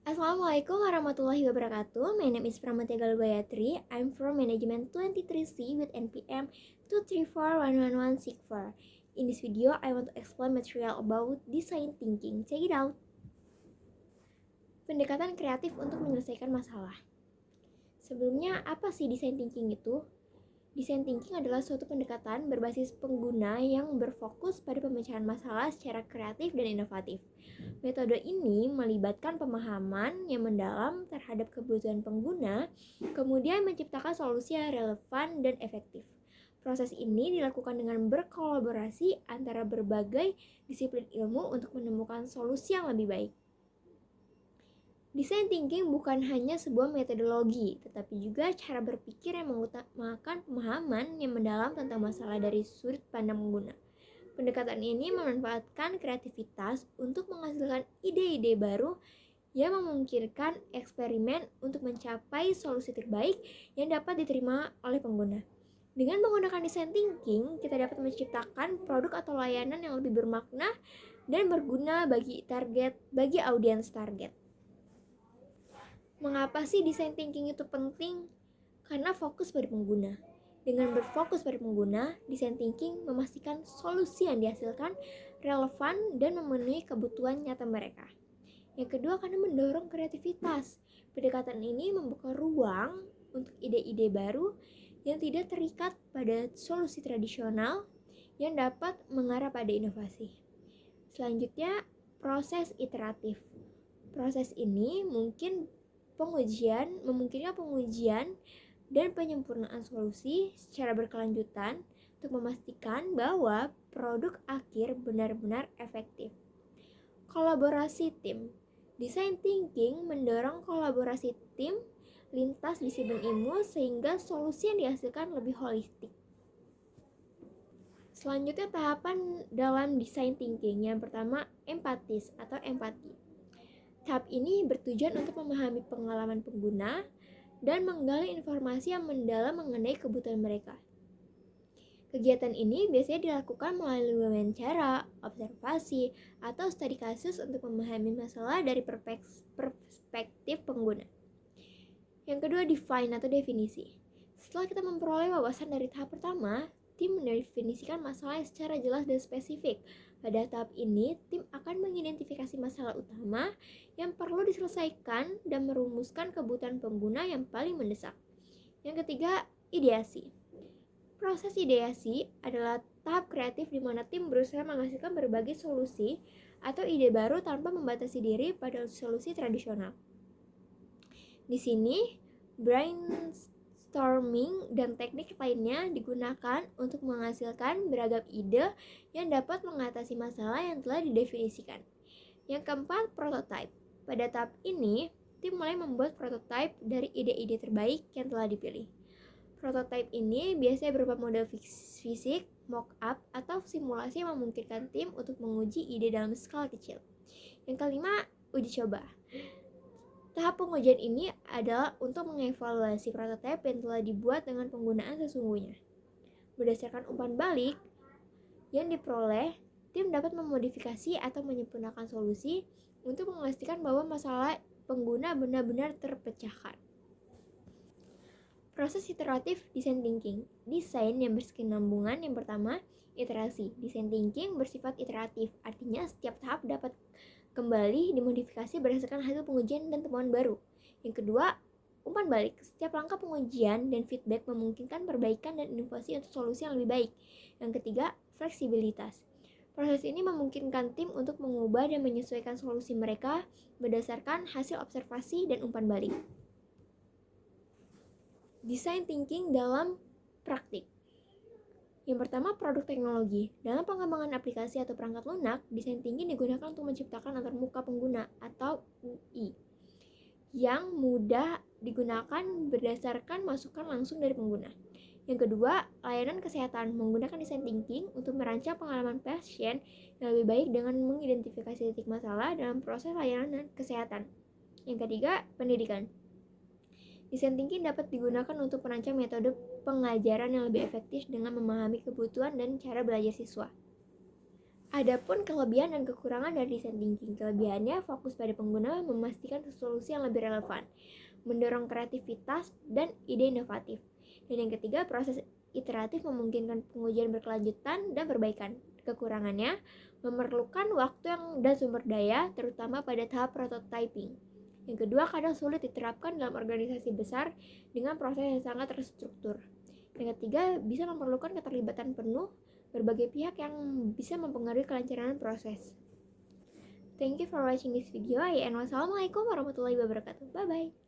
Assalamualaikum warahmatullahi wabarakatuh. My name is Pramatya Gayatri. I'm from Management 23C with NPM 2341164. In this video, I want to explain material about design thinking. Check it out. Pendekatan kreatif untuk menyelesaikan masalah. Sebelumnya, apa sih design thinking itu? Design thinking adalah suatu pendekatan berbasis pengguna yang berfokus pada pemecahan masalah secara kreatif dan inovatif. Metode ini melibatkan pemahaman yang mendalam terhadap kebutuhan pengguna, kemudian menciptakan solusi yang relevan dan efektif. Proses ini dilakukan dengan berkolaborasi antara berbagai disiplin ilmu untuk menemukan solusi yang lebih baik. Design thinking bukan hanya sebuah metodologi, tetapi juga cara berpikir yang mengutamakan pemahaman yang mendalam tentang masalah dari sudut pandang pengguna. Pendekatan ini memanfaatkan kreativitas untuk menghasilkan ide-ide baru yang memungkinkan eksperimen untuk mencapai solusi terbaik yang dapat diterima oleh pengguna. Dengan menggunakan design thinking, kita dapat menciptakan produk atau layanan yang lebih bermakna dan berguna bagi audiens target. Mengapa sih design thinking itu penting? Karena fokus pada pengguna. Dengan berfokus pada pengguna, design thinking memastikan solusi yang dihasilkan relevan dan memenuhi kebutuhan nyata mereka. Yang kedua, karena mendorong kreativitas. Pendekatan ini membuka ruang untuk ide-ide baru yang tidak terikat pada solusi tradisional yang dapat mengarah pada inovasi. Selanjutnya, proses iteratif. Proses ini memungkinkan pengujian dan penyempurnaan solusi secara berkelanjutan untuk memastikan bahwa produk akhir benar-benar efektif. Kolaborasi tim. Design thinking mendorong kolaborasi tim lintas disiplin ilmu sehingga solusi yang dihasilkan lebih holistik. Selanjutnya tahapan dalam design thinking. Yang pertama, empatis atau empati. Tahap ini bertujuan untuk memahami pengalaman pengguna dan menggali informasi yang mendalam mengenai kebutuhan mereka. Kegiatan ini biasanya dilakukan melalui wawancara, observasi, atau studi kasus untuk memahami masalah dari perspektif pengguna. Yang kedua, define atau definisi. Setelah kita memperoleh wawasan dari tahap pertama, tim mendefinisikan masalah secara jelas dan spesifik. Pada tahap ini, tim akan mengidentifikasi masalah utama yang perlu diselesaikan dan merumuskan kebutuhan pengguna yang paling mendesak. Yang ketiga, ideasi. Proses ideasi adalah tahap kreatif di mana tim berusaha menghasilkan berbagai solusi atau ide baru tanpa membatasi diri pada solusi tradisional. Di sini, brainstorming dan teknik lainnya digunakan untuk menghasilkan beragam ide yang dapat mengatasi masalah yang telah didefinisikan. Yang keempat, prototype. Pada tahap ini, tim mulai membuat prototype dari ide-ide terbaik yang telah dipilih. Prototype ini biasanya berupa model fisik, mock-up, atau simulasi yang memungkinkan tim untuk menguji ide dalam skala kecil. Yang kelima, uji coba. Tahap pengujian ini adalah untuk mengevaluasi prototipe yang telah dibuat dengan penggunaan sesungguhnya. Berdasarkan umpan balik yang diperoleh, tim dapat memodifikasi atau menyempurnakan solusi untuk memastikan bahwa masalah pengguna benar-benar terpecahkan. Proses iteratif design thinking. Desain yang berkesinambungan. Yang pertama, iterasi. Design thinking bersifat iteratif, artinya setiap tahap dapat kembali dimodifikasi berdasarkan hasil pengujian dan temuan baru. Yang kedua, umpan balik. Setiap langkah pengujian dan feedback memungkinkan perbaikan dan inovasi untuk solusi yang lebih baik. Yang ketiga, fleksibilitas. Proses ini memungkinkan tim untuk mengubah dan menyesuaikan solusi mereka berdasarkan hasil observasi dan umpan balik. Design thinking dalam praktik. Yang pertama, produk teknologi. Dalam pengembangan aplikasi atau perangkat lunak, design thinking digunakan untuk menciptakan antarmuka pengguna atau UI yang mudah digunakan berdasarkan masukan langsung dari pengguna. Yang kedua, layanan kesehatan menggunakan design thinking untuk merancang pengalaman pasien yang lebih baik dengan mengidentifikasi titik masalah dalam proses layanan kesehatan. Yang ketiga, pendidikan. Design thinking dapat digunakan untuk merancang metode pengajaran yang lebih efektif dengan memahami kebutuhan dan cara belajar siswa. Adapun kelebihan dan kekurangan dari design thinking, kelebihannya fokus pada pengguna, memastikan solusi yang lebih relevan, mendorong kreativitas dan ide inovatif. Dan yang ketiga, proses iteratif memungkinkan pengujian berkelanjutan dan perbaikan. Kekurangannya memerlukan waktu dan sumber daya, terutama pada tahap prototyping. Yang kedua, kadang sulit diterapkan dalam organisasi besar dengan proses yang sangat terstruktur. Yang ketiga, bisa memerlukan keterlibatan penuh berbagai pihak yang bisa mempengaruhi kelancaran proses. Thank you for watching this video, and wassalamualaikum warahmatullahi wabarakatuh. Bye-bye.